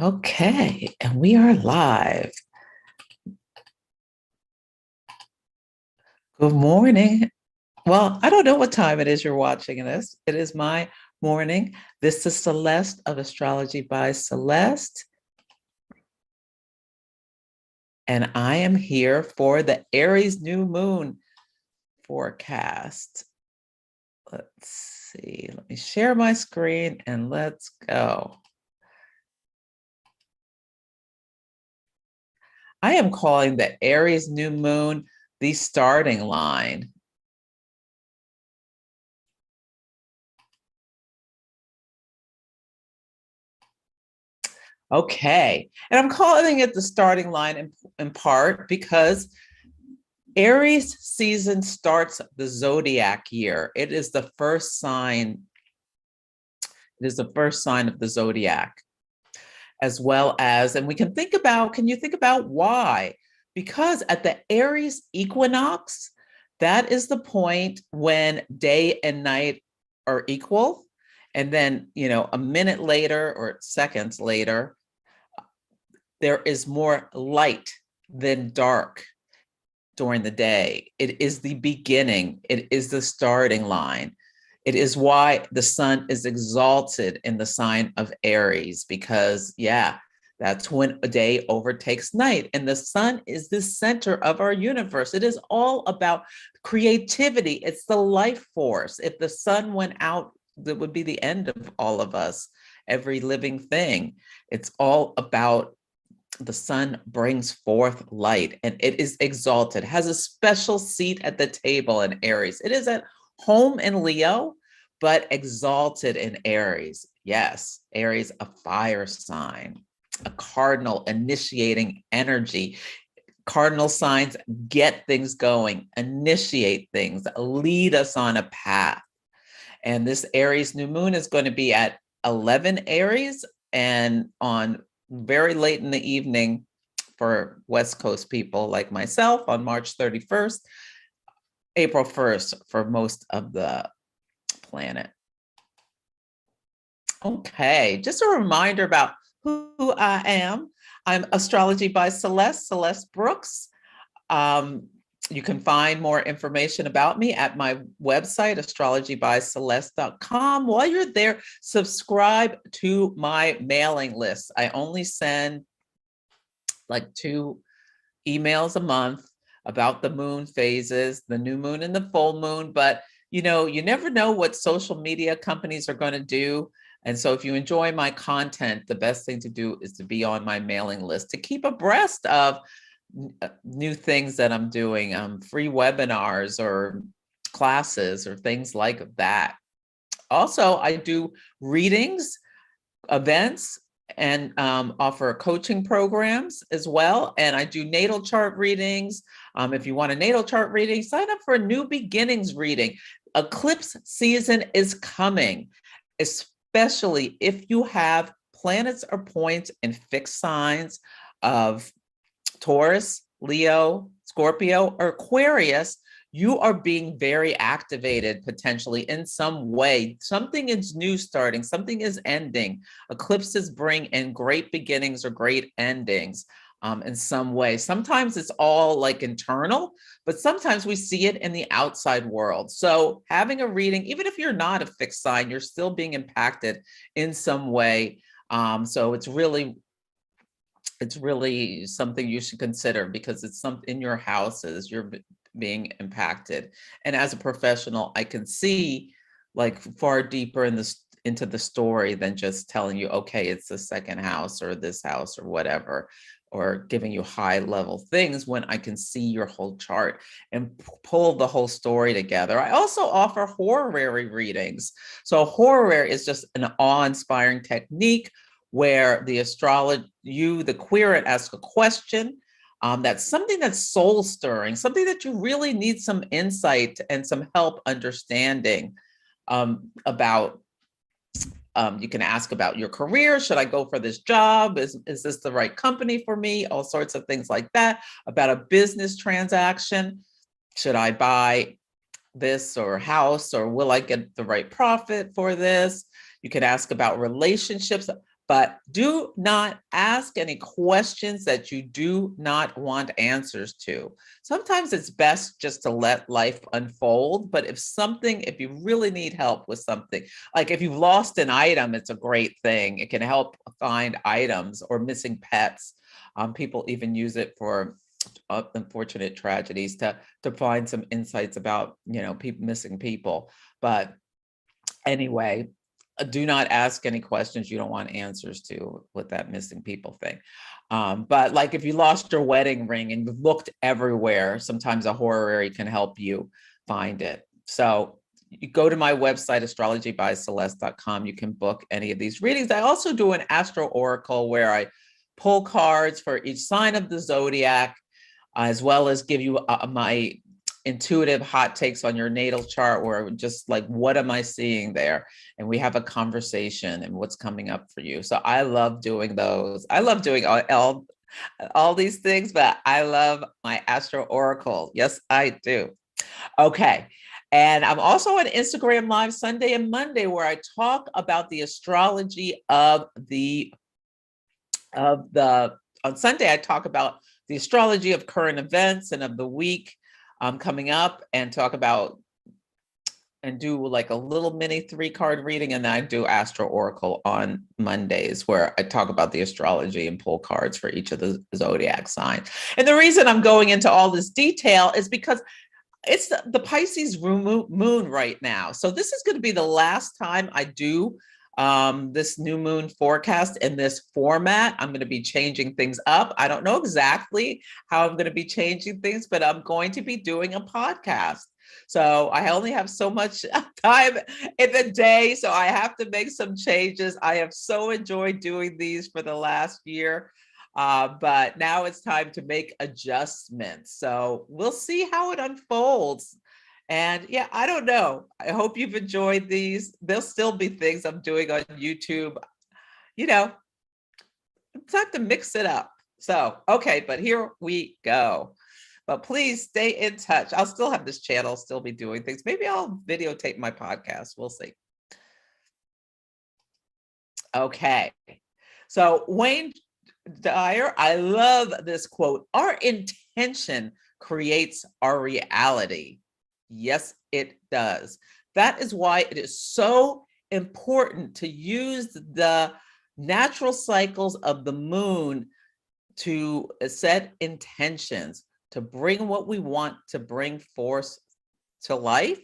Okay, and we are live. Good morning. Well, I don't know what time it is you're watching this. It is my morning. This is Celeste of Astrology by Celeste. And I am here for the Aries new moon forecast. Let's see. Let me share my screen and let's go. I am calling the Aries new moon the starting line. Okay. And I'm calling it the starting line in part because Aries season starts the zodiac year. It is the first sign. It is the first sign of the zodiac, as well as, and we can think about, can you think about why? Because at the Aries equinox, that is the point when day and night are equal. And then, a minute later or seconds later, there is more light than dark during the day. It is the beginning. It is the starting line. It is why the sun is exalted in the sign of Aries, because that's when a day overtakes night. And the sun is the center of our universe. It is all about creativity. It's the life force. If the sun went out, that would be the end of all of us, every living thing. It's all about the sun brings forth light, and it is exalted, has a special seat at the table in Aries. It is at home in Leo, but exalted in Aries. Yes, Aries, a fire sign, a cardinal initiating energy. Cardinal signs get things going, initiate things, lead us on a path. And this Aries new moon is going to be at 11 Aries and on very late in the evening for West Coast people like myself on March 31st, April 1st for most of the planet. Okay, just a reminder about who I am. I'm Astrology by Celeste Brooks. You can find more information about me at my website, astrologybyceleste.com. While you're there, subscribe to my mailing list. I only send like 2 emails a month about the moon phases, the new moon and the full moon. But, you never know what social media companies are going to do. And so if you enjoy my content, the best thing to do is to be on my mailing list to keep abreast of new things that I'm doing, free webinars or classes or things like that. Also, I do readings, events, and offer coaching programs as well. And I do natal chart readings. If you want a natal chart reading, sign up for a new beginnings reading. Eclipse season is coming, especially if you have planets or points in fixed signs of Taurus, Leo, Scorpio, or Aquarius. You are being very activated potentially in some way. Something is new starting, something is ending. Eclipses bring in great beginnings or great endings in some way. Sometimes it's all like internal, but sometimes we see it in the outside world. So having a reading, even if you're not a fixed sign, you're still being impacted in some way. So it's really something you should consider because it's something in your houses, you're being impacted. And as a professional, I can see like far deeper into the story than just telling you, okay, it's the second house or this house or whatever, or giving you high level things when I can see your whole chart and pull the whole story together. I also offer horary readings. So horary is just an awe-inspiring technique where the the querent, ask a question. That's something that's soul stirring, something that you really need some insight and some help understanding about. You can ask about your career. Should I go for this job? Is this the right company for me? All sorts of things like that. About a business transaction. Should I buy this or house, or will I get the right profit for this? You could ask about relationships, But do not ask any questions that you do not want answers to. Sometimes it's best just to let life unfold. But if you really need help with something, like if you've lost an item, it's a great thing. It can help find items or missing pets. People even use it for unfortunate tragedies to find some insights about, missing people. But anyway, do not ask any questions you don't want answers to with that missing people thing. But like if you lost your wedding ring and you've looked everywhere, sometimes a horary can help you find it. So you go to my website, astrologybyceleste.com. You can book any of these readings. I also do an astro oracle where I pull cards for each sign of the zodiac, as well as give you my intuitive hot takes on your natal chart, where just like, what am I seeing there? And we have a conversation and what's coming up for you. So I love doing those. I love doing all these things, but I love my astro oracle. Yes, I do. Okay. And I'm also on Instagram Live Sunday and Monday, where I talk about the astrology on Sunday, I talk about the astrology of current events and of the week coming up, and talk about and do like a little mini 3-card reading. And then I do Astro Oracle on Mondays, where I talk about the astrology and pull cards for each of the zodiac signs. And the reason I'm going into all this detail is because it's the Pisces moon right now. So this is going to be the last time I do this new moon forecast in this format. I'm going to be changing things up. I don't know exactly how I'm going to be changing things, but I'm going to be doing a podcast. So I only have so much time in the day, so I have to make some changes. I have so enjoyed doing these for the last year, but now it's time to make adjustments. So we'll see how it unfolds. And yeah, I don't know. I hope you've enjoyed these. There'll still be things I'm doing on YouTube. It's time to mix it up. So, okay, but here we go. But please stay in touch. I'll still have this channel, still be doing things. Maybe I'll videotape my podcast. We'll see. Okay. So Wayne Dyer, I love this quote. Our intention creates our reality. Yes, it does. That is why it is so important to use the natural cycles of the moon to set intentions, to bring what we want to bring forth to life,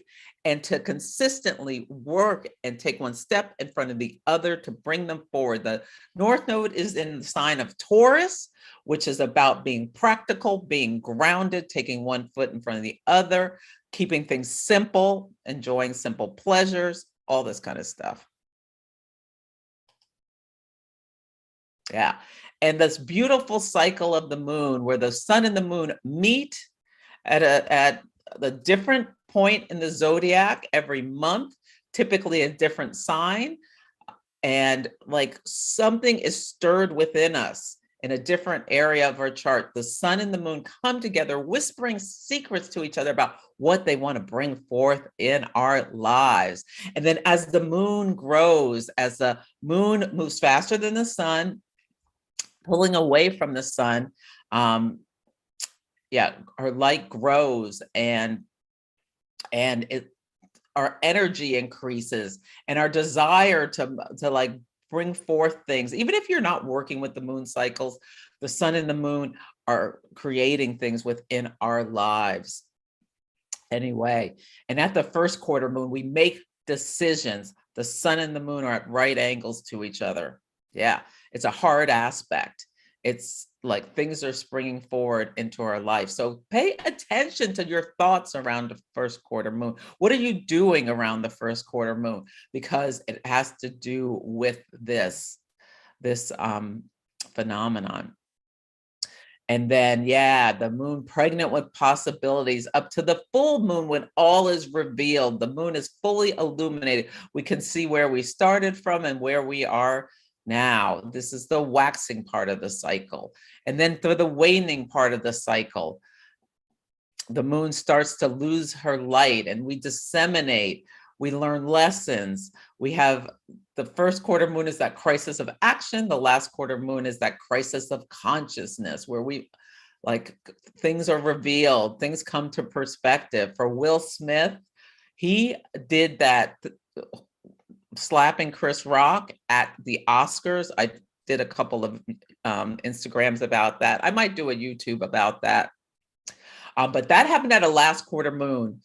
and to consistently work and take one step in front of the other to bring them forward. The North Node is in the sign of Taurus, which is about being practical, being grounded, taking one foot in front of the other, keeping things simple, enjoying simple pleasures, all this kind of stuff. Yeah. And this beautiful cycle of the moon, where the sun and the moon meet at a different point in the zodiac every month, typically a different sign. And like something is stirred within us in a different area of our chart. The sun and the moon come together, whispering secrets to each other about what they want to bring forth in our lives. And then as the moon grows, as the moon moves faster than the sun, pulling away from the sun, her light grows, and our energy increases, and our desire to like bring forth things. Even if you're not working with the moon cycles, the sun and the moon are creating things within our lives anyway. And at the first quarter moon, we make decisions. The sun and the moon are at right angles to each other. Yeah, it's a hard aspect. It's like things are springing forward into our life. So pay attention to your thoughts around the first quarter moon. What are you doing around the first quarter moon? Because it has to do with this phenomenon. And then, the moon pregnant with possibilities up to the full moon, when all is revealed. The moon is fully illuminated. We can see where we started from and where we are now. This is the waxing part of the cycle. And then through the waning part of the cycle, the moon starts to lose her light, and we disseminate We learn lessons. We have the first quarter moon is that crisis of action. The last quarter moon is that crisis of consciousness, where we like things are revealed, things come to perspective. For Will Smith, he did that slapping Chris Rock at the Oscars. I did a couple of Instagrams about that. I might do a YouTube about that. But that happened at a last quarter moon.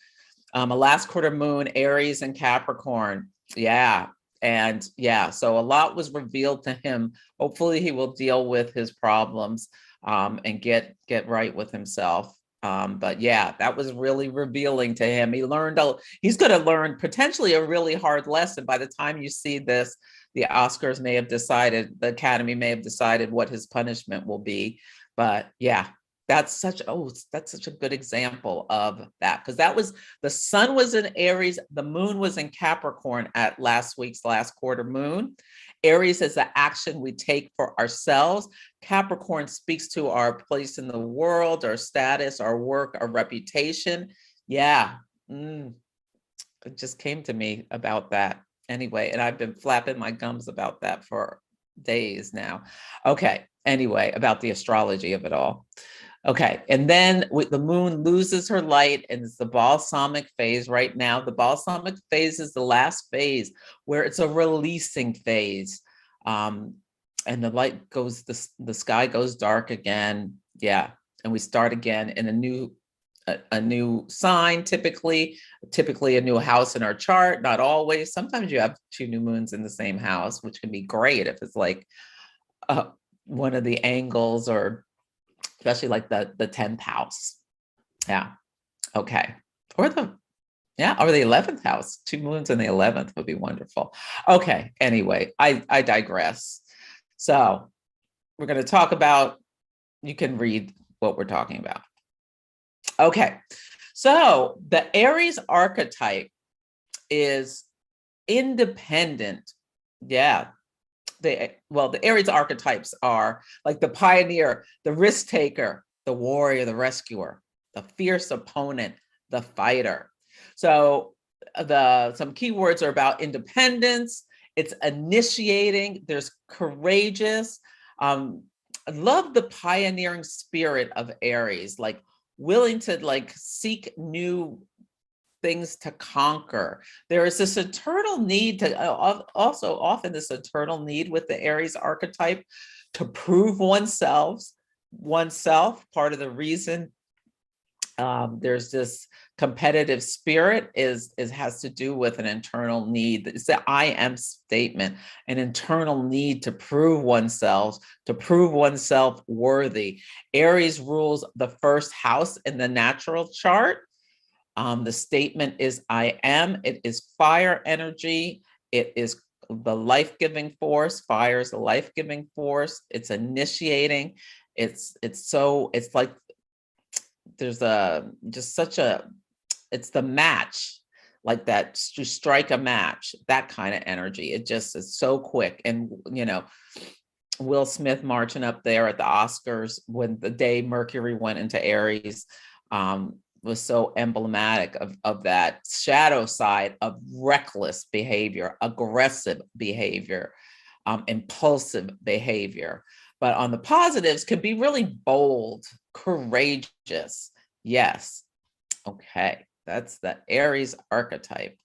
A last quarter moon, Aries and Capricorn. Yeah. And yeah, so a lot was revealed to him. Hopefully he will deal with his problems and get right with himself. But yeah, that was really revealing to him. He's going to learn potentially a really hard lesson. By the time you see this, the Oscars may have decided, the Academy may have decided what his punishment will be. But yeah, that's such a good example of that, because that was, the sun was in Aries, the moon was in Capricorn at last week's last quarter moon. Aries is the action we take for ourselves. Capricorn speaks to our place in the world, our status, our work, our reputation. Yeah, it just came to me about that anyway, and I've been flapping my gums about that for days now. Okay, anyway, about the astrology of it all. Okay, and then the moon loses her light, and it's the balsamic phase right now. The balsamic phase is the last phase where it's a releasing phase. And the light goes, the sky goes dark again. Yeah, and we start again in a new sign, typically a new house in our chart, not always. Sometimes you have two new moons in the same house, which can be great if it's like one of the angles, or especially like the 10th house. Yeah. Okay. Or the 11th house. Two moons in the 11th would be wonderful. Okay. Anyway, I digress. So we're going to talk about, you can read what we're talking about. Okay. So the Aries archetype is independent. Yeah. The Aries archetypes are like the pioneer, the risk taker, the warrior, the rescuer, the fierce opponent, the fighter. So some keywords are about independence. It's initiating. There's courageous. I love the pioneering spirit of Aries, like willing to like seek new things to conquer. There is this eternal need to also often this eternal need with the Aries archetype to prove oneself. Part of the reason there's this competitive spirit has to do with an internal need. It's the I am statement, an internal need to prove oneself worthy. Aries rules the first house in the natural chart. The statement is I am. It is fire energy. It is the life-giving force. Fire is the life-giving force. It's initiating. It's like there's it's the match, like that, you strike a match, that kind of energy. It just is so quick. And, Will Smith marching up there at the Oscars when the day Mercury went into Aries, was so emblematic of that shadow side of reckless behavior, aggressive behavior, impulsive behavior. But on the positives, could be really bold, courageous. Yes. Okay. That's the Aries archetype.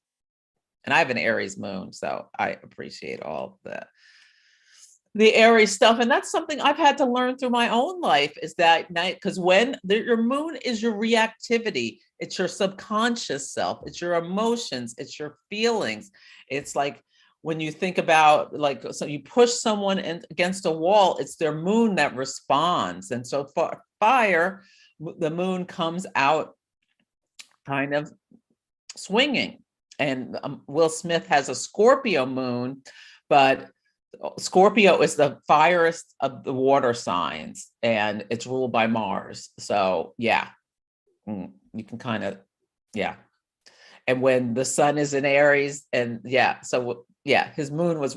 And I have an Aries moon, so I appreciate all the Aries stuff. And that's something I've had to learn through my own life, is that night, because when your moon is your reactivity, it's your subconscious self, it's your emotions, it's your feelings. It's like when you think about, like, so you push someone against a wall, it's their moon that responds. And so for fire, the moon comes out kind of swinging. And Will Smith has a Scorpio moon, but Scorpio is the firest of the water signs, and it's ruled by Mars. So yeah, you can kind of, yeah. And when the sun is in Aries, and yeah, so yeah, his moon was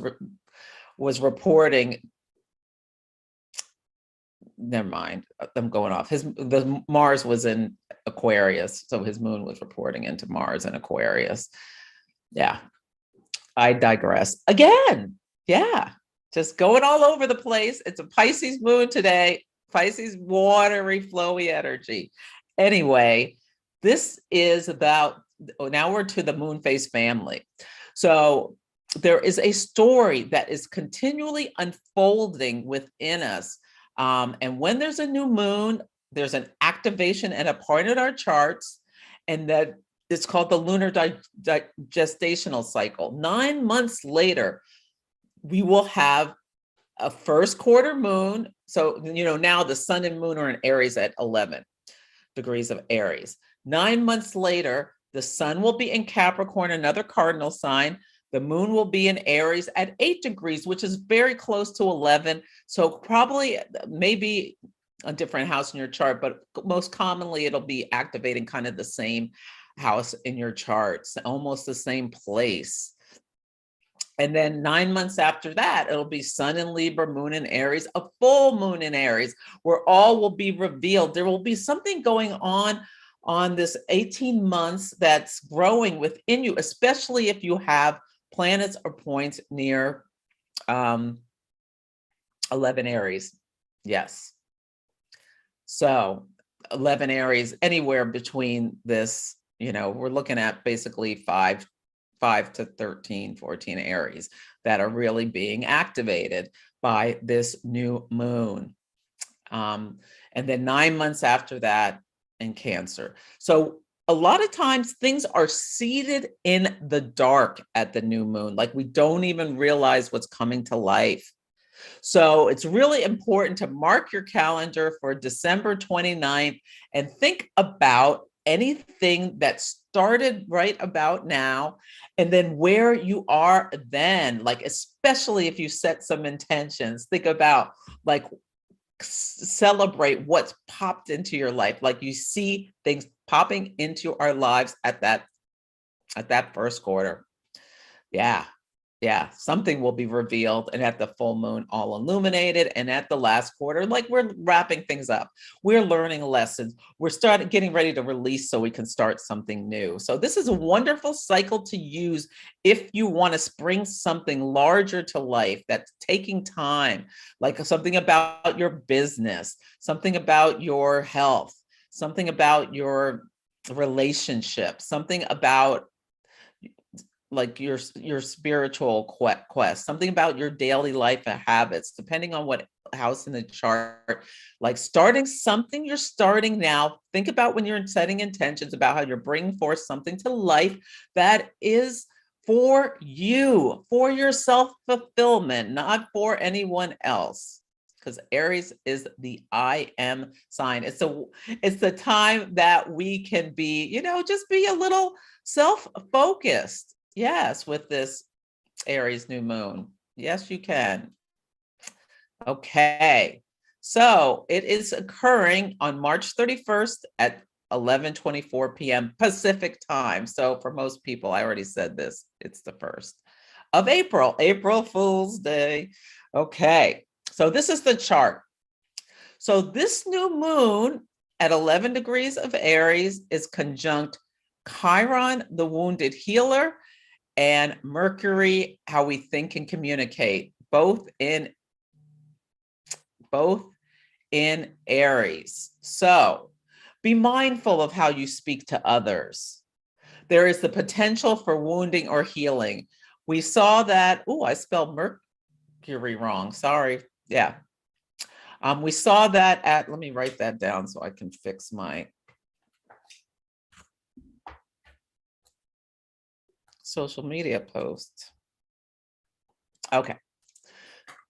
reporting. Never mind, I'm going off. The Mars was in Aquarius, so his moon was reporting into Mars in Aquarius. Yeah, I digress again. Yeah, just going all over the place. It's a Pisces moon today, Pisces watery, flowy energy. Anyway, this is about, now we're to the moon phase family. So there is a story that is continually unfolding within us. And when there's a new moon, there's an activation and a part in our charts, and that it's called the lunar gestational cycle. 9 months later, we will have a first quarter moon. So, now the sun and moon are in Aries at 11 degrees of Aries. 9 months later, the sun will be in Capricorn, another cardinal sign. The moon will be in Aries at 8 degrees, which is very close to 11. So probably maybe a different house in your chart, but most commonly it'll be activating kind of the same house in your charts, almost the same place. And then 9 months after that, it'll be sun in Libra, moon in Aries, a full moon in Aries, where all will be revealed. There will be something going on this 18 months that's growing within you, especially if you have planets or points near 11 Aries. Yes. So 11 Aries, anywhere between this, we're looking at basically 5 to 13, 14 Aries that are really being activated by this new moon. And then 9 months after that in Cancer. So a lot of times things are seated in the dark at the new moon. Like we don't even realize what's coming to life. So it's really important to mark your calendar for December 29th and think about anything that started right about now, and then where you are then, like, especially if you set some intentions, think about like celebrate what's popped into your life. Like you see things popping into our lives at that first quarter. Yeah, something will be revealed, and at the full moon, all illuminated, and at the last quarter, like we're wrapping things up. We're learning lessons. We're getting ready to release so we can start something new. So this is a wonderful cycle to use if you want to bring something larger to life that's taking time, like something about your business, something about your health, something about your relationship, something about like your spiritual quest, something about your daily life and habits, depending on what house in the chart, like starting something. You're starting now. Think about when you're setting intentions about how you're bringing forth something to life that is for you, for your self-fulfillment, not for anyone else. Because Aries is the I am sign. It's the time that we can be, just be a little self-focused. Yes, with this Aries new moon. Yes, you can. Okay. So it is occurring on March 31st at 11:24 p.m. Pacific time. So for most people, I already said this, it's the 1st of April, April Fool's Day. Okay. So this is the chart. So this new moon at 11 degrees of Aries is conjunct Chiron, the wounded healer, and Mercury, how we think and communicate, both in Aries. So be mindful of how you speak to others. There is the potential for wounding or healing. We saw that. Oh, I spelled Mercury wrong. Sorry. Yeah. We saw that let me write that down so I can fix my social media posts. Okay.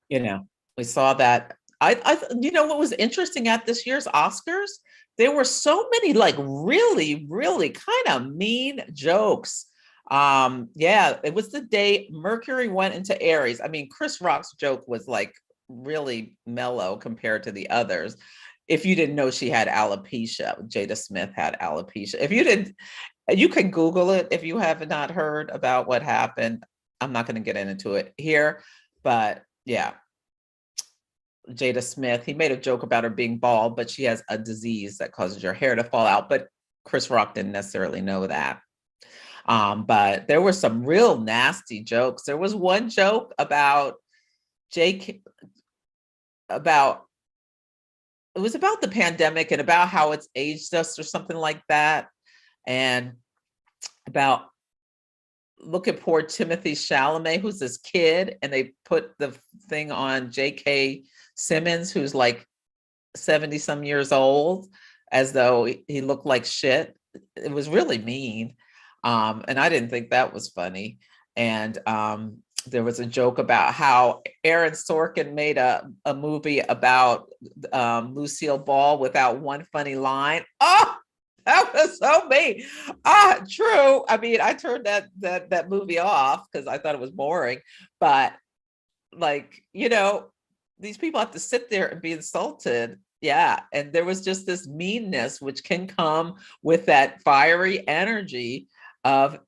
We saw that. What was interesting at this year's Oscars? There were so many like really, really kind of mean jokes. Yeah, it was the day Mercury went into Aries. I mean, Chris Rock's joke was like really mellow compared to the others. If you didn't know, she had alopecia. Jada Smith had alopecia. If you didn't, you can Google it if you have not heard about what happened. I'm not going to get into it here, but yeah. Jada Smith, he made a joke about her being bald, but she has a disease that causes your hair to fall out. But Chris Rock didn't necessarily know that. But there were some real nasty jokes. There was one joke about Jake, about, it was about the pandemic and about how it's aged us or something like that. And about, look at poor Timothy Chalamet, who's this kid, and they put the thing on J.K. Simmons, who's like 70 some years old, as though he looked like shit. It was really mean. And I didn't think that was funny. And there was a joke about how Aaron Sorkin made a movie about Lucille Ball without one funny line. Oh, that was so mean. True. I mean, I turned that movie off because I thought it was boring. But like, these people have to sit there and be insulted. Yeah. And there was just this meanness, which can come with that fiery energy of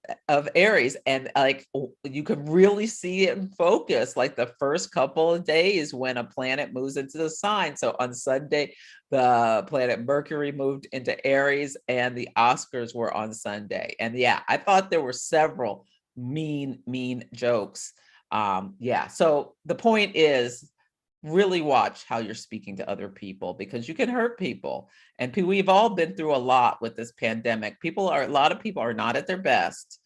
Aries. And like, you can really see it in focus, like the first couple of days when a planet moves into the sign. So on Sunday, the planet Mercury moved into Aries and the Oscars were on Sunday. And yeah, I thought there were several mean jokes. Yeah. So the point is, really watch how you're speaking to other people, because you can hurt people. And we've all been through a lot with this pandemic. A lot of people are not at their best.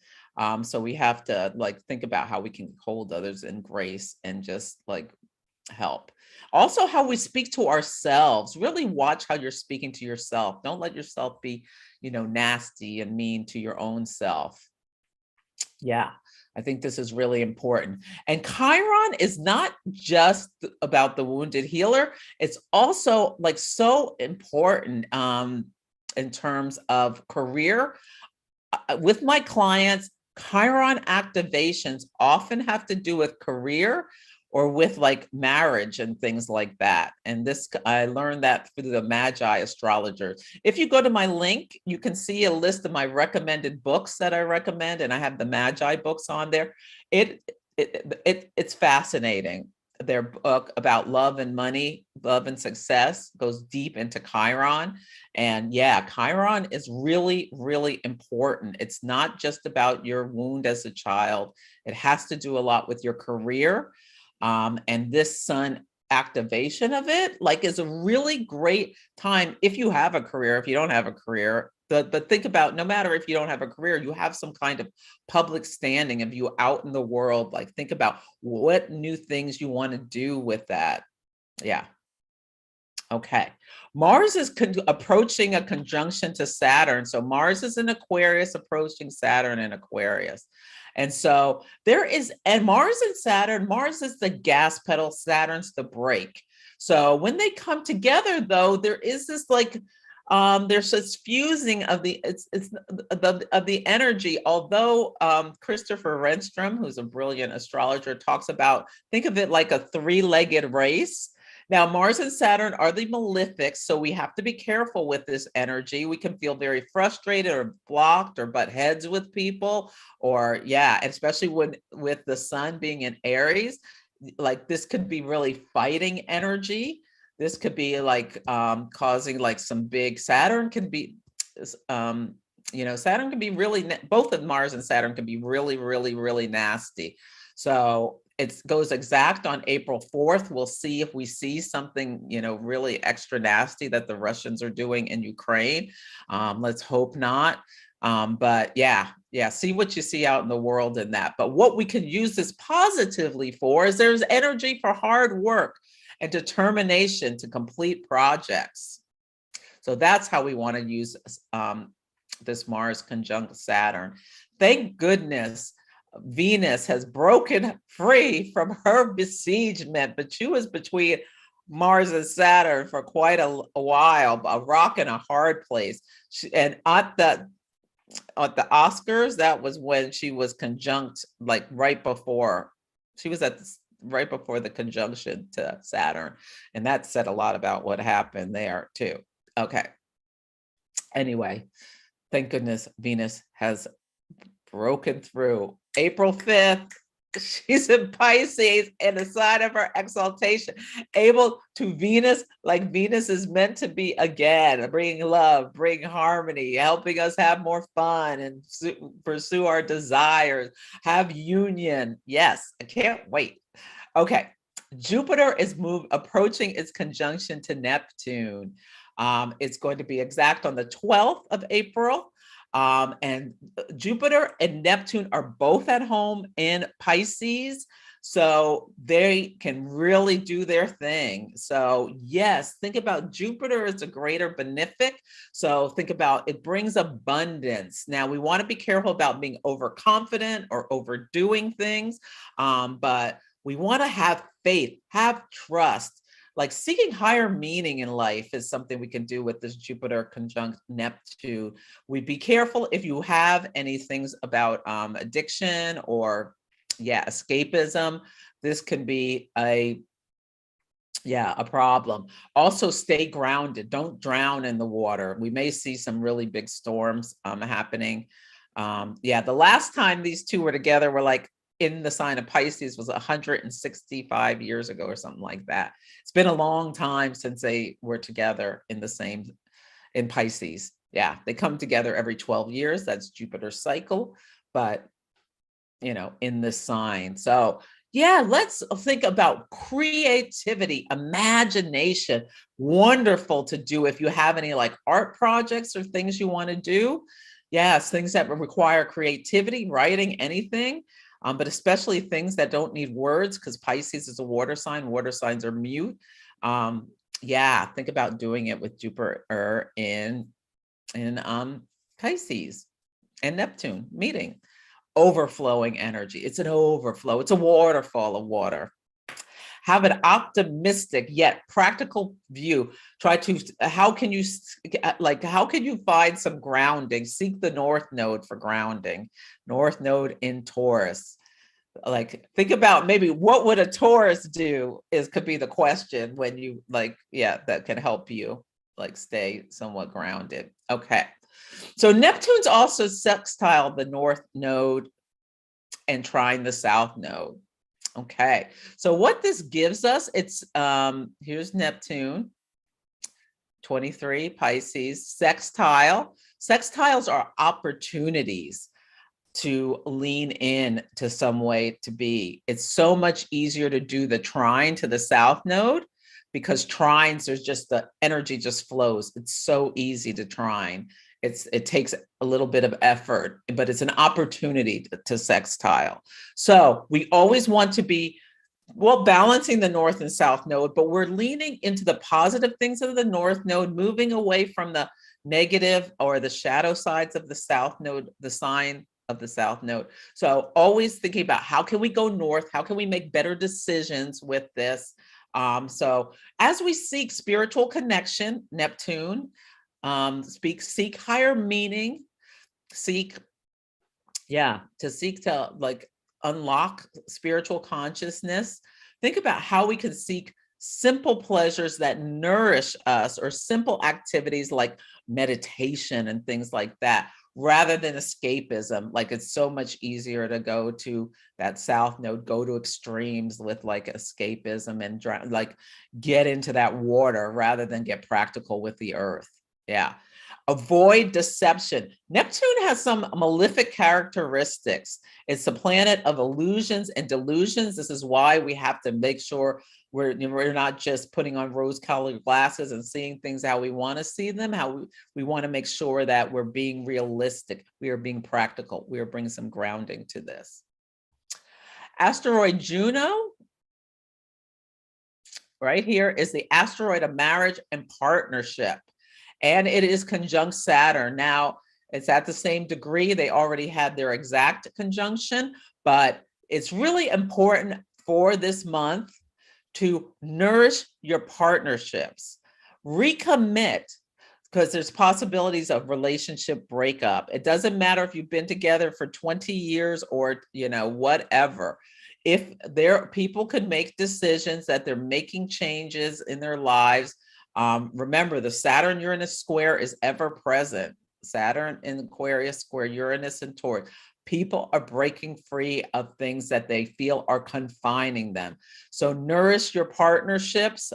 So we have to like think about how we can hold others in grace and just like help. Also, how we speak to ourselves. Really watch how you're speaking to yourself. Don't let yourself be, nasty and mean to your own self. Yeah, I think this is really important. And Chiron is not just about the wounded healer. It's also like so important in terms of career. With my clients, Chiron activations often have to do with career or with like marriage and things like that. And this, I learned that through the Magi astrologers. If you go to my link, you can see a list of my recommended books that I recommend, and I have the Magi books on there. It's fascinating. Their book about love and money, love and success, goes deep into Chiron. And yeah, Chiron is really, really important. It's not just about your wound as a child. It has to do a lot with your career. And this sun activation of it is a really great time if you have a career. If you don't have a career, but think about, no matter if you don't have a career, you have some kind of public standing. If you out in the world, like think about what new things you want to do with that. Yeah. Okay. Mars is approaching a conjunction to Saturn. So Mars is in Aquarius, approaching Saturn in Aquarius. And so and Mars and Saturn, Mars is the gas pedal, Saturn's the brake. So when they come together, though, there is this there's this fusing of the energy. Although Christopher Renstrom, who's a brilliant astrologer, talks about, think of it like a three-legged race. Now, Mars and Saturn are the malefics, so we have to be careful with this energy. We can feel very frustrated or blocked or butt heads with people, or yeah, especially with the sun being in Aries, like this could be really fighting energy. This could be like causing like some big, Saturn can be, Saturn can be really, both of Mars and Saturn can be really, really, really nasty. So it goes exact on April 4th. We'll see if we see something, really extra nasty that the Russians are doing in Ukraine. Let's hope not. But yeah, see what you see out in the world in that. But what we can use this positively for is there's energy for hard work and determination to complete projects. So that's how we want to use this Mars conjunct Saturn. Thank goodness Venus has broken free from her besiegement, but she was between Mars and Saturn for quite a while, a rock and a hard place. And at the Oscars, that was when she was conjunct, like right before the conjunction to Saturn. And that said a lot about what happened there too. Okay. Anyway, thank goodness Venus has broken through. April 5th, She's in Pisces and the sign of her exaltation, able to Venus, like Venus is meant to be again, bringing love, bring harmony, helping us have more fun and pursue our desires, have union. Yes, I can't wait. Okay, Jupiter is approaching its conjunction to Neptune. It's going to be exact on the 12th of April. And Jupiter and Neptune are both at home in Pisces, so they can really do their thing. So yes, think about Jupiter as a greater benefic. So think about it brings abundance. Now we want to be careful about being overconfident or overdoing things, but we want to have faith, have trust. Like seeking higher meaning in life is something we can do with this Jupiter conjunct Neptune. We'd be careful if you have any things about addiction or escapism. This can be a problem. Also stay grounded. Don't drown in the water. We may see some really big storms happening. The last time these two were together were like in the sign of Pisces was 165 years ago or something like that. It's been a long time since they were together in Pisces. Yeah, they come together every 12 years. That's Jupiter's cycle, but in this sign. So let's think about creativity, imagination. Wonderful to do if you have any like art projects or things you want to do. Yes, things that require creativity, writing, anything. But especially things that don't need words, because Pisces is a water sign. Water signs are mute. Think about doing it with Jupiter in Pisces and Neptune meeting. Overflowing energy. It's an overflow. It's a waterfall of water. Have an optimistic yet practical view. How can you find some grounding? Seek the North Node for grounding. North Node in Taurus. Like, think about maybe what would a Taurus do could be the question when you that can help you like stay somewhat grounded. Okay. So Neptune's also sextile the North Node and trine the South Node. Okay, so what this gives us, it's here's Neptune, 23, Pisces, sextile. Sextiles are opportunities to lean in to some way to be. It's so much easier to do the trine to the South Node because trines, there's just the energy just flows. It's so easy to trine. It takes a little bit of effort, but it's an opportunity to sextile. So we always want to be, balancing the North and South Node, but we're leaning into the positive things of the North Node, moving away from the negative or the shadow sides of the South Node, the sign of the South Node. So always thinking about how can we go north? How can we make better decisions with this? So as we seek spiritual connection, Neptune, seek higher meaning, to like unlock spiritual consciousness. Think about how we can seek simple pleasures that nourish us, or simple activities like meditation and things like that, rather than escapism. Like, it's so much easier to go to that South Node, go to extremes with like escapism and like get into that water rather than get practical with the earth. Yeah. Avoid deception. Neptune has some malefic characteristics. It's the planet of illusions and delusions. This is why we have to make sure we're not just putting on rose-colored glasses and seeing things how we want to see them. How we want to make sure that we're being realistic. We are being practical. We are bringing some grounding to this. Asteroid Juno, right here, is the asteroid of marriage and partnership. And it is conjunct Saturn. Now, it's at the same degree. They already had their exact conjunction, but it's really important for this month to nourish your partnerships. Recommit, because there's possibilities of relationship breakup. It doesn't matter if you've been together for 20 years or, whatever. If people could make decisions that they're making changes in their lives. Remember, the Saturn-Uranus square is ever present. Saturn in Aquarius square Uranus and Taurus. People are breaking free of things that they feel are confining them. So nourish your partnerships.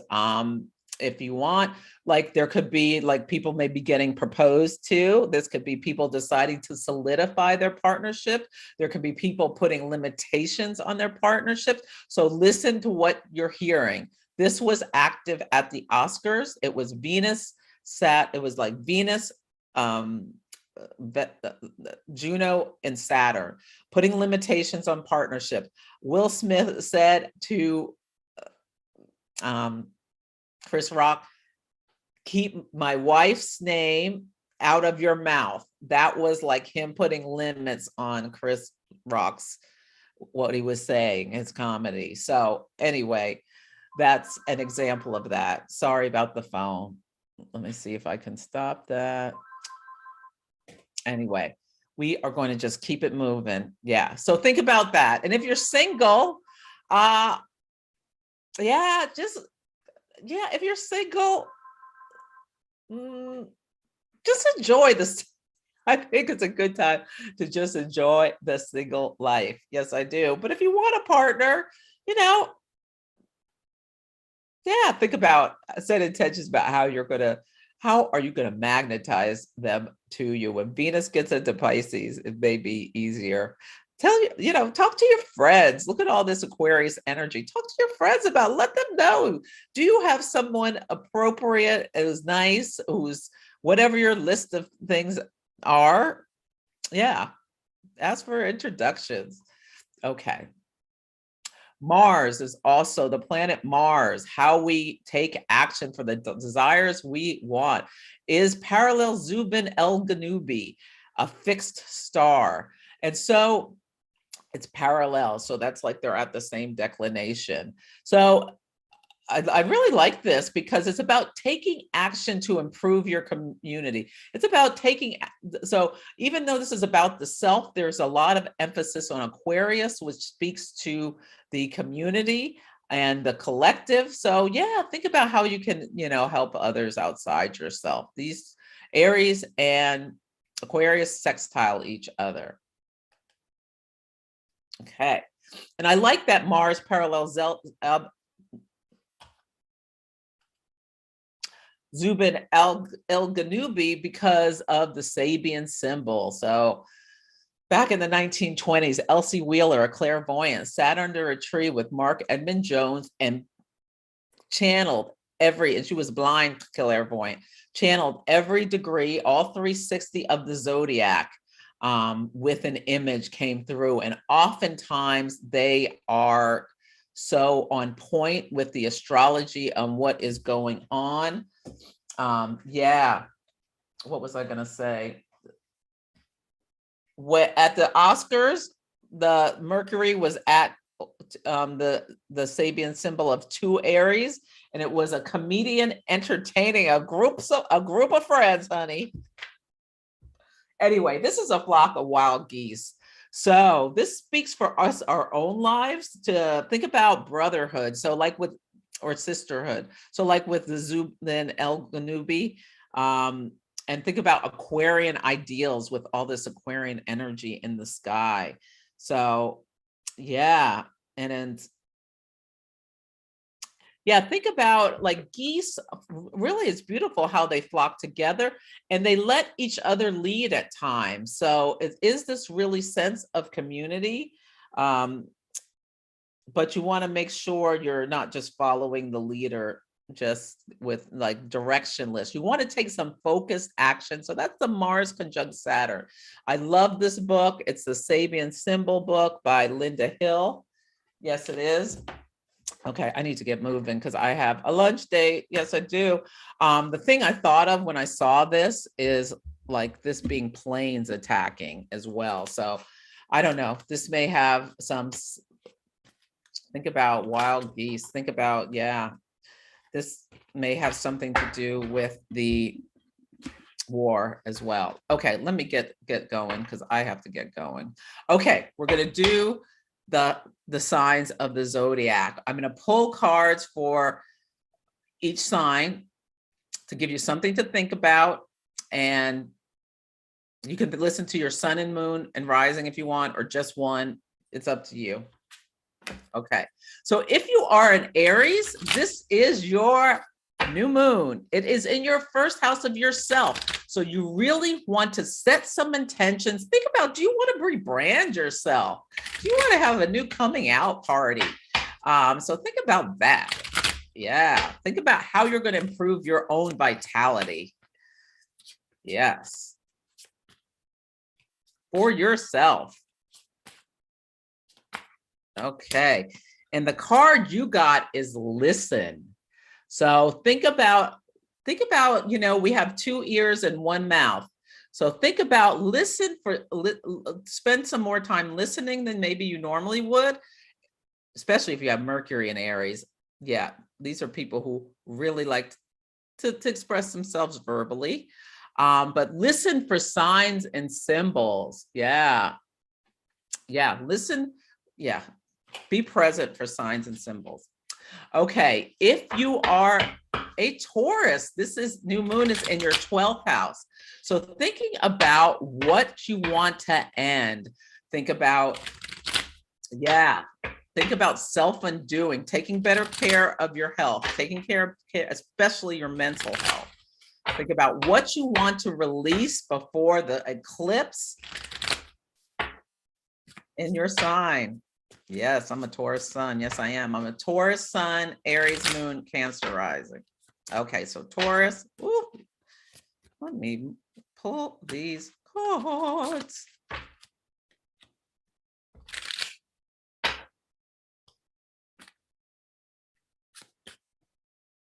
If you want, like there could be like people may be getting proposed to. This could be people deciding to solidify their partnership. There could be people putting limitations on their partnerships. So listen to what you're hearing. This was active at the Oscars. It was Venus it was like Venus, Juno and Saturn, putting limitations on partnership. Will Smith said to Chris Rock, keep my wife's name out of your mouth. That was like him putting limits on Chris Rock's, what he was saying, his comedy. So anyway, that's an example of that. Sorry about the phone. Let me see if I can stop that. Anyway, we are going to just keep it moving. Yeah. So think about that. And if you're single, if you're single, just enjoy this. I think it's a good time to just enjoy the single life. Yes, I do. But if you want a partner, think about, set intentions about how are you going to magnetize them to you? When Venus gets into Pisces, it may be easier. Talk to your friends. Look at all this Aquarius energy. Talk to your friends about, let them know. Do you have someone appropriate, who's nice, who's whatever your list of things are? Yeah. Ask for introductions. Okay. Mars is also the planet Mars. How we take action for the desires we want is parallel Zubin El-Ganubi, a fixed star. And so it's parallel. So that's like they're at the same declination. So I really like this because it's about taking action to improve your community. It's about so even though this is about the self, there's a lot of emphasis on Aquarius, which speaks to the community and the collective. So yeah, think about how you can, help others outside yourself. These Aries and Aquarius sextile each other. Okay. And I like that Mars parallels Zubin El-Ganubi because of the Sabian symbol. So back in the 1920s, Elsie Wheeler, a clairvoyant, sat under a tree with Mark Edmund Jones and channeled and she was blind clairvoyant, channeled every degree, all 360 of the zodiac with an image came through. And oftentimes they are so on point with the astrology on what is going on. What was I going to say? At the Oscars, the Mercury was at the Sabian symbol of 2 Aries, and it was a comedian entertaining a group of friends, honey. Anyway, this is a flock of wild geese. So this speaks for us, our own lives, to think about brotherhood. So or sisterhood. So like with the Zubin El-Ganubi, and think about Aquarian ideals with all this Aquarian energy in the sky. So yeah. Think about like geese. Really, it's beautiful how they flock together and they let each other lead at times. So it is this really sense of community. But you want to make sure you're not just following the leader just with like directionless. You want to take some focused action. So that's the Mars conjunct Saturn. I love this book. It's the Sabian Symbol book by Linda Hill. Yes, it is. Okay, I need to get moving because I have a lunch date. Yes, I do. The thing I thought of when I saw this is like this being planes attacking as well. So I don't know. This may have some, think about wild geese. Think about, this may have something to do with the war as well. Okay, let me get going because I have to get going. Okay, we're going to do the signs of the zodiac. I'm going to pull cards for each sign to give you something to think about and You can listen to your sun and moon and rising if you want, or just one. It's up to you. Okay. So if you are an Aries, this is your new moon. It is in your first house of yourself. So you really want to set some intentions. Think about, do you want to rebrand yourself? Do you want to have a new coming out party? So think about that. Yeah. Think about how you're going to improve your own vitality. Yes. For yourself. Okay. And the card you got is listen. So think about, we have 2 ears and 1 mouth. So think about spend some more time listening than maybe you normally would, especially if you have Mercury in Aries. Yeah, these are people who really like to express themselves verbally. But listen for signs and symbols. Yeah. Yeah, listen. Yeah, be present for signs and symbols. Okay, if you are a Taurus, this is new moon is in your 12th house. So thinking about what you want to end, think about self-undoing, taking better care of your health, taking care of especially your mental health. Think about what you want to release before the eclipse in your sign. Yes, I'm a Taurus sun. Yes, I am. I'm a Taurus sun, Aries moon, Cancer rising. Okay, so Taurus. Ooh, let me pull these cards.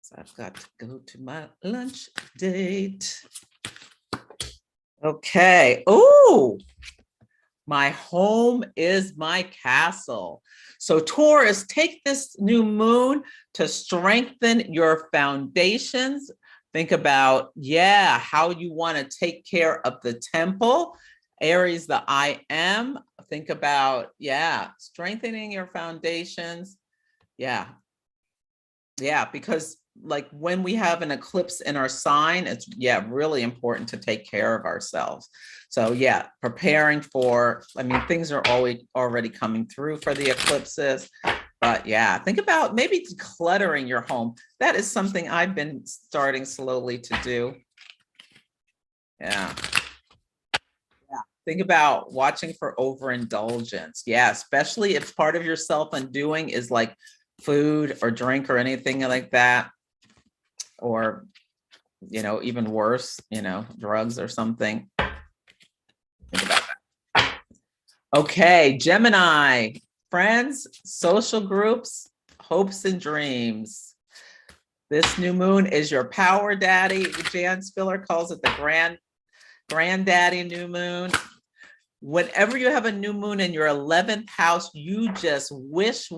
So I've got to go to my lunch date. Okay. Oh, my home is my castle. So Taurus, take this new moon to strengthen your foundations. Think about, how you want to take care of the temple. Aries, the I am. Think about, strengthening your foundations. Yeah, because like when we have an eclipse in our sign, it's really important to take care of ourselves. So preparing for, things are already coming through for the eclipses, but think about maybe decluttering your home. That is something I've been starting slowly to do. Think about watching for overindulgence. Especially if part of your self-undoing is like food or drink or anything like that, or even worse, drugs or something. Think about that. Okay, Gemini, friends, social groups, hopes and dreams. This new moon is your power daddy. Jan Spiller calls it the granddaddy new moon. Whenever you have a new moon in your 11th house, you just wish.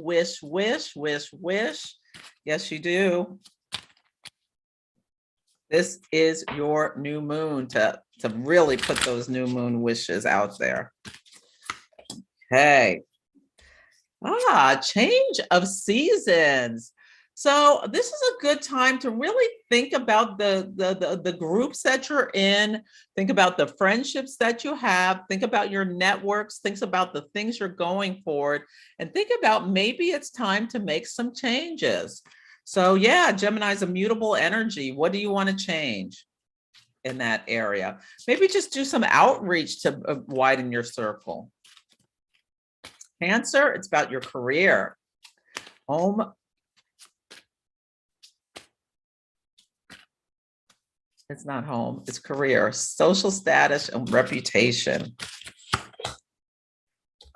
Yes, you do. This is your new moon to really put those new moon wishes out there. Okay. Change of seasons. So this is a good time to really think about the groups that you're in. Think about the friendships that you have. Think about your networks. Think about the things you're going for. And think about maybe it's time to make some changes. So Gemini is a mutable energy. What do you want to change in that area? Maybe just do some outreach to widen your circle. Cancer, it's about your career. Home. It's not home, it's career, social status, and reputation.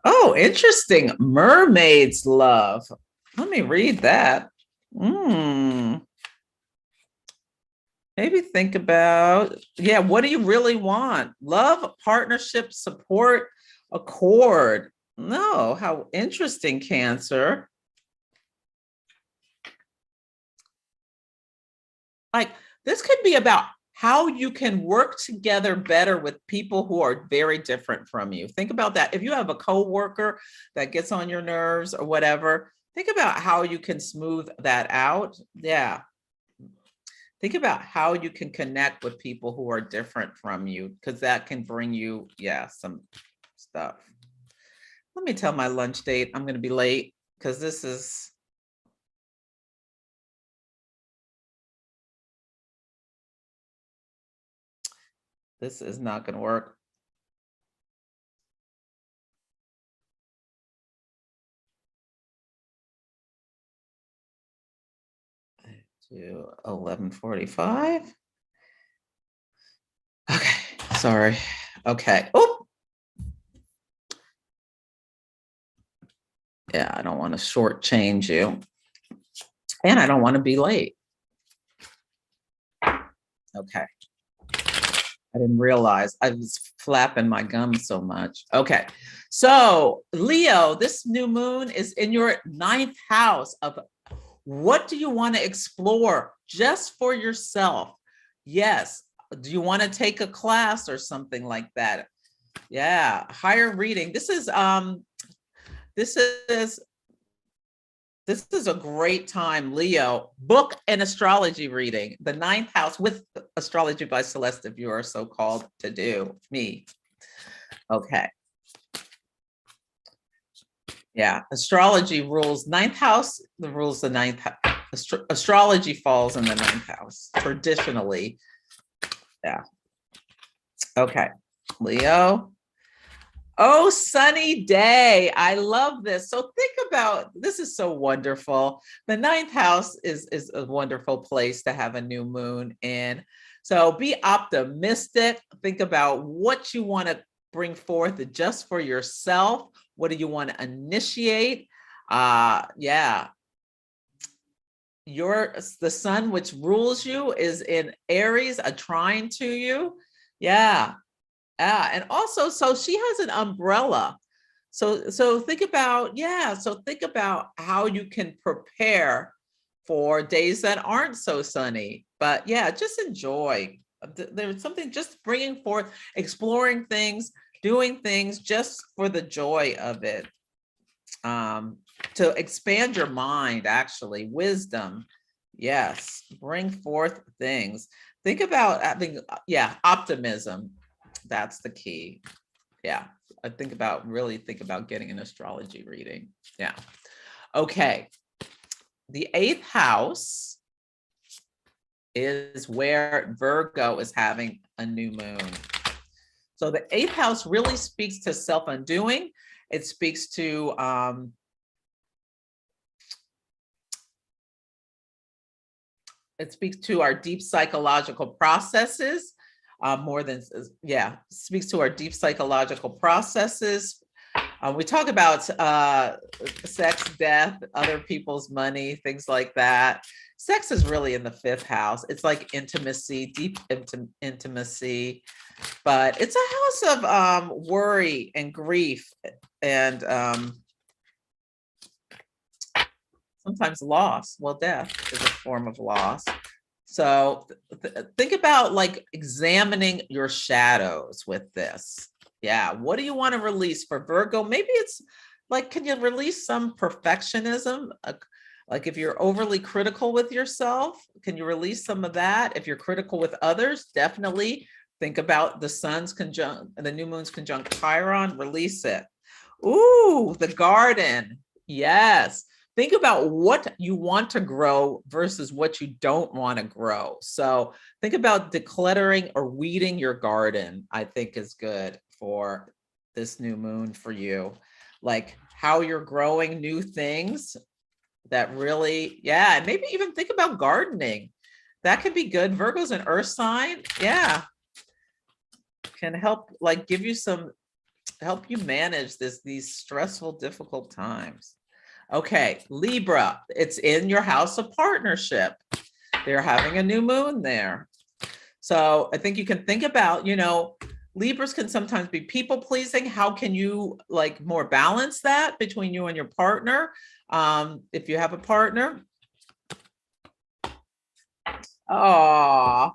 Oh, interesting. Mermaid's love. Let me read that. Maybe think about, what do you really want? Love, partnership, support, accord. No, how interesting, Cancer. Like, this could be about how you can work together better with people who are very different from you. Think about that. If you have a coworker that gets on your nerves or whatever, think about how you can smooth that out. Think Think about how you can connect with people who are different from you, because that can bring you, yeah, some stuff. Let me tell my lunch date. I'm going to be late because this is not going to work. To 11:45. Okay, sorry. Okay. Oh, yeah, I don't want to shortchange you, and I don't want to be late. Okay. I didn't realize I was flapping my gums so much. Okay. So, Leo, this new moon is in your 9th house of what do you want to explore just for yourself? Yes. Do you want to take a class or something like that? Yeah, higher reading. This is a great time, Leo. Book an astrology reading, the 9th house with Astrology by Celeste, if you are so called to do. Me. Okay. Yeah, astrology rules 9th house, the rules the 9th house. Astrology falls in the 9th house, traditionally. Yeah. Okay, Leo. Oh, sunny day. I love this. So think about, this is so wonderful. The 9th house is a wonderful place to have a new moon in. So be optimistic. Think about what you want to bring forth just for yourself. What do you want to initiate? Yeah. The sun, which rules you, is in Aries, a trine to you. Yeah. And also, so she has an umbrella. So think about, yeah, so think about how you can prepare for days that aren't so sunny. But yeah, just enjoy. There's something just bringing forth, exploring things, doing things just for the joy of it. To expand your mind, actually, wisdom. Yes, bring forth things. Think about, I think, yeah, optimism. That's the key. Yeah, really think about getting an astrology reading. Yeah. Okay. The 8th house is where Virgo is having a new moon. So the 8th house really speaks to self-undoing. It speaks to our deep psychological processes. Speaks to our deep psychological processes. We talk about sex, death, other people's money, things like that. Sex is really in the 5th house. It's like intimacy, deep intimacy, but it's a house of worry and grief and sometimes loss. Well, death is a form of loss. So think about like examining your shadows with this. Yeah. What do you want to release for Virgo? Maybe it's like, can you release some perfectionism? Like if you're overly critical with yourself, can you release some of that? If you're critical with others, definitely think about the sun's conjunct, the new moon's conjunct Chiron, release it. Ooh, the garden. Yes. Think about what you want to grow versus what you don't want to grow. So think about decluttering or weeding your garden, I think is good for this new moon for you. Like how you're growing new things that really, yeah, and maybe even think about gardening. That could be good. Virgo's an earth sign. Yeah. Can help, like give you some, help you manage these stressful, difficult times. Okay, Libra, it's in your house of partnership. They're having a new moon there. So I think you can think about, Libras can sometimes be people pleasing. How can you like more balance that between you and your partner? If you have a partner. Oh,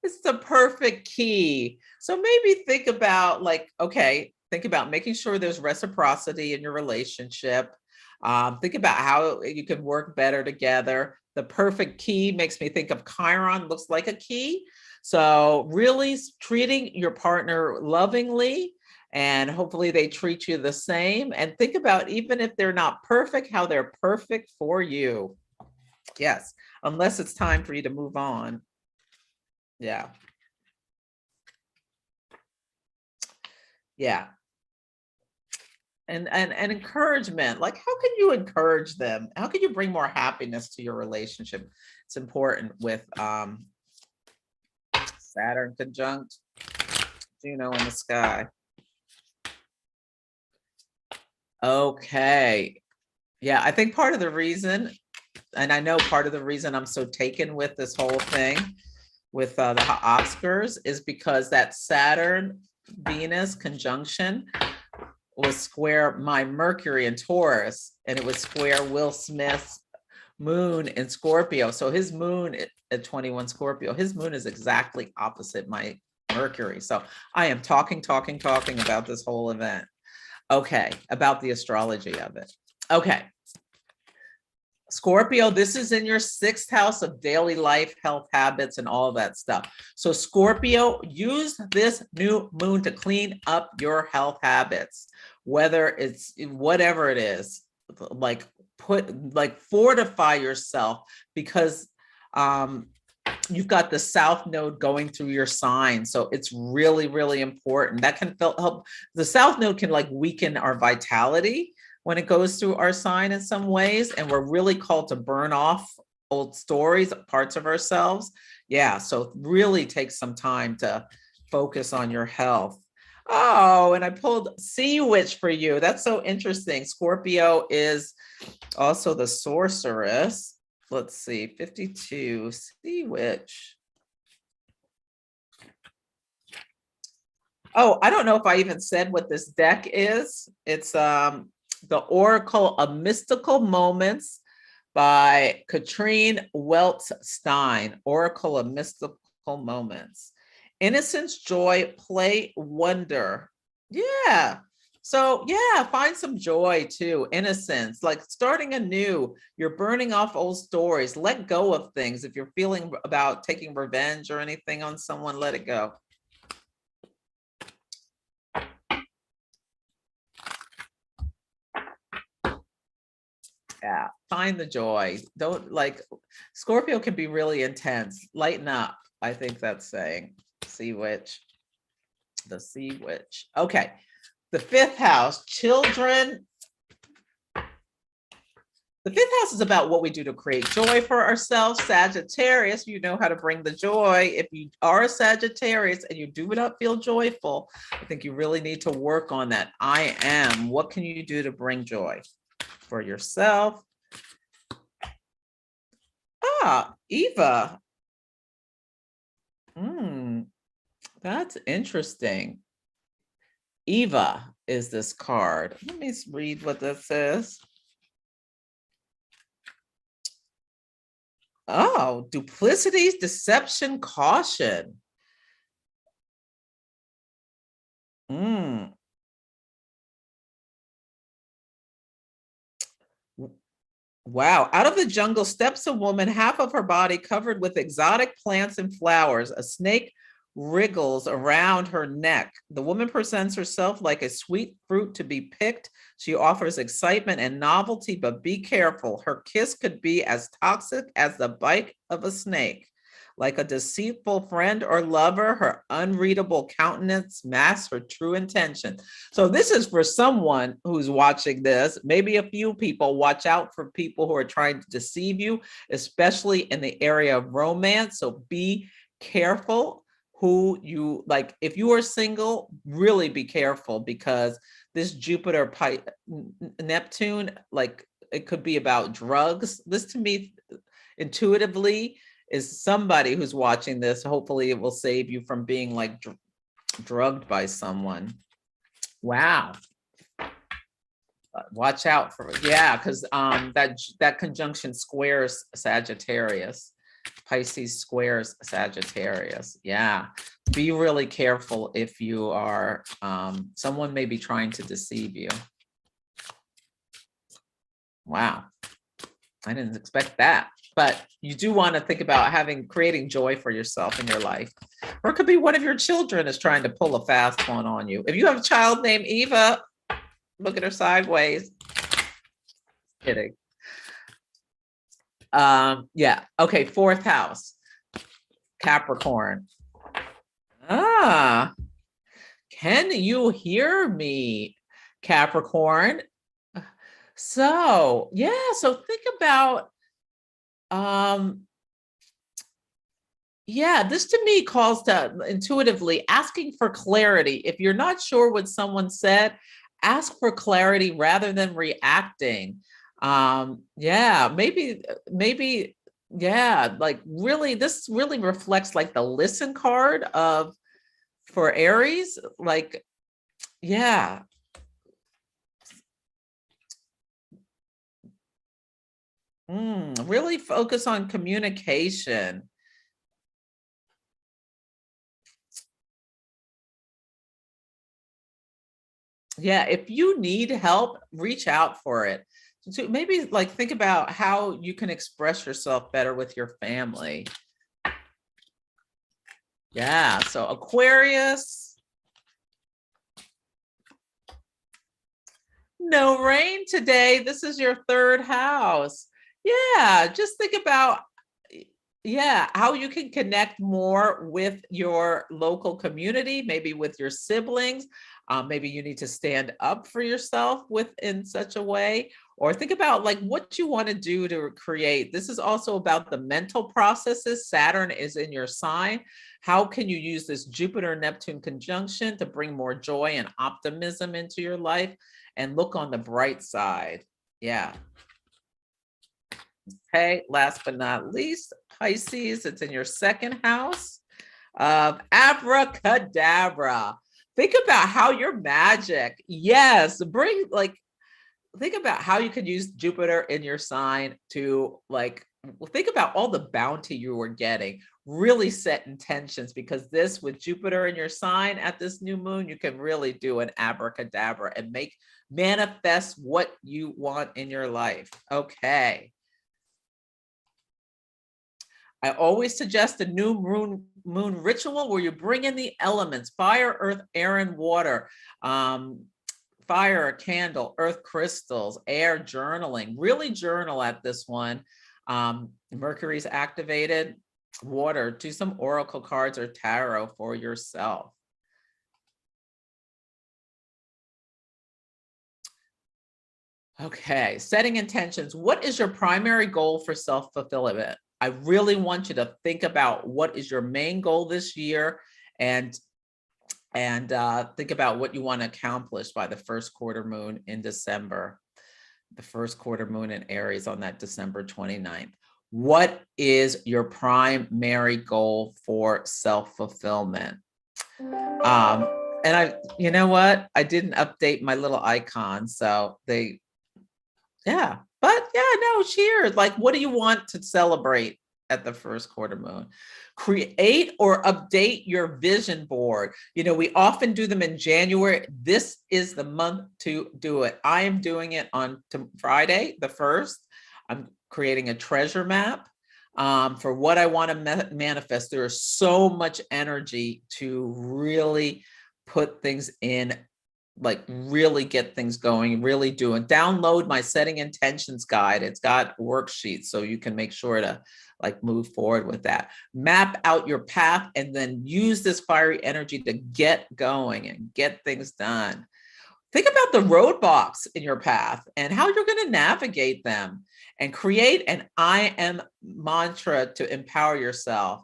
it's the perfect key. So maybe think about like, okay, think about making sure there's reciprocity in your relationship. Think about how you can work better together. The perfect key makes me think of Chiron, looks like a key. So really treating your partner lovingly, and hopefully they treat you the same. And think about, even if they're not perfect, how they're perfect for you. Yes, unless it's time for you to move on. Yeah. Yeah. And encouragement. Like, how can you encourage them? How can you bring more happiness to your relationship? It's important with Saturn conjunct Juno in the sky. Okay. Yeah, I think part of the reason, and I know part of the reason I'm so taken with this whole thing with the Oscars is because that Saturn Venus conjunction was square my Mercury in Taurus, and it was square Will Smith's moon in Scorpio. So his moon at 21 Scorpio, his moon is exactly opposite my Mercury. So I am talking about this whole event. Okay, about the astrology of it. Okay. Scorpio, this is in your 6th house of daily life, health habits, and all that stuff. So Scorpio, use this new moon to clean up your health habits, whether it's whatever it is, like fortify yourself, because you've got the South Node going through your sign. So it's really, really important. That can help. The South Node can like weaken our vitality when it goes through our sign in some ways. And we're really called to burn off old stories, parts of ourselves. Yeah. So really take some time to focus on your health. Oh, and I pulled Sea Witch for you. That's so interesting. Scorpio is also the sorceress. Let's see, 52, Sea Witch. Oh, I don't know if I even said what this deck is. It's the Oracle of Mystical Moments by Katrine Welts Stein. Oracle of Mystical Moments. Innocence, joy, play, wonder. Yeah. So yeah, find some joy too. Innocence, like starting anew. You're burning off old stories. Let go of things. If you're feeling about taking revenge or anything on someone, let it go. Yeah, find the joy. Don't like Scorpio can be really intense. Lighten up. I think that's saying. Sea Witch. The Sea Witch. Okay. The 5th house, children. The 5th house is about what we do to create joy for ourselves. Sagittarius, you know how to bring the joy. If you are a Sagittarius and you do not feel joyful, I think you really need to work on that. I am. What can you do to bring joy for yourself? Ah, Eva. That's interesting. Eva is this card. Let me read what this says. Oh, duplicity, deception, caution. Wow. Out of the jungle steps a woman, half of her body covered with exotic plants and flowers. A snake wriggles around her neck. The woman presents herself like a sweet fruit to be picked. She offers excitement and novelty, but be careful. Her kiss could be as toxic as the bite of a snake. Like a deceitful friend or lover, her unreadable countenance masks her true intention. So this is for someone who's watching this. Maybe a few people. Watch out for people who are trying to deceive you, especially in the area of romance. So be careful who you like. If you are single, really be careful, because this Jupiter Neptune, like it could be about drugs. This to me intuitively is somebody who's watching this. Hopefully it will save you from being like drugged by someone. Wow. Watch out for, yeah, because that conjunction squares Sagittarius. Pisces squares Sagittarius. Yeah. Be really careful if you are, someone may be trying to deceive you. Wow. I didn't expect that. but you do want to think about creating joy for yourself in your life. Or it could be one of your children is trying to pull a fast one on you. If you have a child named Eva, look at her sideways. Kidding. Yeah. Okay. 4th house, Capricorn. Can you hear me, Capricorn? So, yeah. So think about, yeah, this to me calls to intuitively asking for clarity. If you're not sure what someone said, ask for clarity rather than reacting. Yeah, maybe, yeah, like really, this really reflects like the listen card for Aries. Like, yeah. Really focus on communication. Yeah, if you need help, reach out for it. So maybe like think about how you can express yourself better with your family. Yeah, so Aquarius. No rain today. This is your 3rd house. Yeah, just think about, yeah, how you can connect more with your local community, maybe with your siblings. Maybe you need to stand up for yourself in such a way, or think about like what you want to do to create. This is also about the mental processes. Saturn is in your sign. How can you use this Jupiter-Neptune conjunction to bring more joy and optimism into your life and look on the bright side? Yeah. Okay, last but not least, Pisces, it's in your 2nd house of abracadabra. Think about how your magic, yes, think about how you could use Jupiter in your sign to think about all the bounty you were getting, really set intentions, because this with Jupiter in your sign at this new moon, you can really do an abracadabra and manifest what you want in your life. Okay. I always suggest a new moon ritual where you bring in the elements: fire, earth, air, and water. Fire, a candle, earth crystals, air, journaling. Really journal at this one. Mercury's activated. Water, do some oracle cards or tarot for yourself. Okay, setting intentions. What is your primary goal for self-fulfillment? I really want you to think about what is your main goal this year, and think about what you want to accomplish by the 1st quarter moon in December, the 1st quarter moon in Aries on that December 29th. What is your primary goal for self-fulfillment? And you know what? I didn't update my little icon, so yeah, but yeah, no, cheers. Like, what do you want to celebrate at the 1st quarter moon? Create or update your vision board. We often do them in January. This is the month to do it. I am doing it on Friday, the 1st. I'm creating a treasure map for what I want to manifest. There is so much energy to really put things in, like really get things going, really do it. Download my setting intentions guide. It's got worksheets so you can make sure to move forward with that. Map out your path and then use this fiery energy to get going and get things done. Think about the roadblocks in your path and how you're going to navigate them, and create an I am mantra to empower yourself.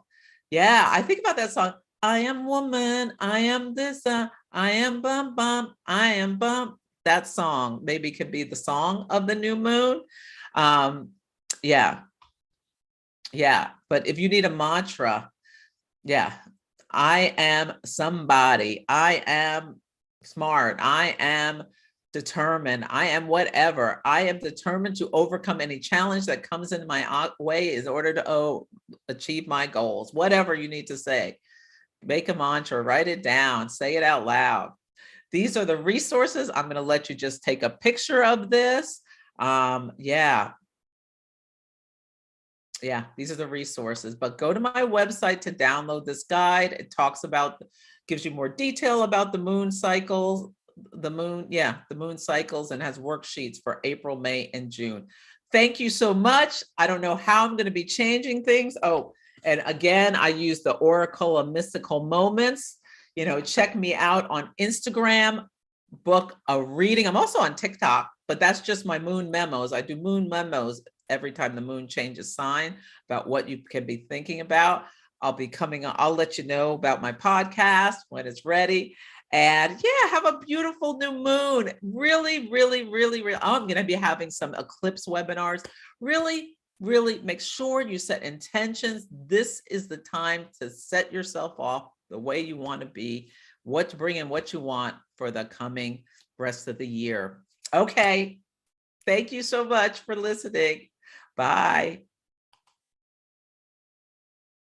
Yeah, I think about that song. I am woman, I am this, I am bum bum, I am bum. That song maybe could be the song of the new moon. Yeah. But if you need a mantra, yeah, I am somebody, I am smart, I am determined, I am whatever. I am determined to overcome any challenge that comes in my way in order to achieve my goals. Whatever you need to say. Make a mantra, write it down, say it out loud. These are the resources. I'm going to let you just take a picture of this. Yeah. Yeah, these are the resources, but go to my website to download this guide. It talks about, gives you more detail about the moon cycles, the moon cycles, and has worksheets for April, May, and June. Thank you so much. I don't know how I'm going to be changing things. Oh, and again, I use the Oracle of Mystical Moments. Check me out on Instagram, book a reading. I'm also on TikTok, but that's just my moon memos. I do moon memos every time the moon changes sign about what you can be thinking about. I'll let you know about my podcast when it's ready. And yeah, have a beautiful new moon. Really, really, really, really. I'm going to be having some eclipse webinars. Really, really make sure you set intentions. This is the time to set yourself off the way you want to be, what to bring in, what you want for the coming rest of the year. Okay. Thank you so much for listening. Bye.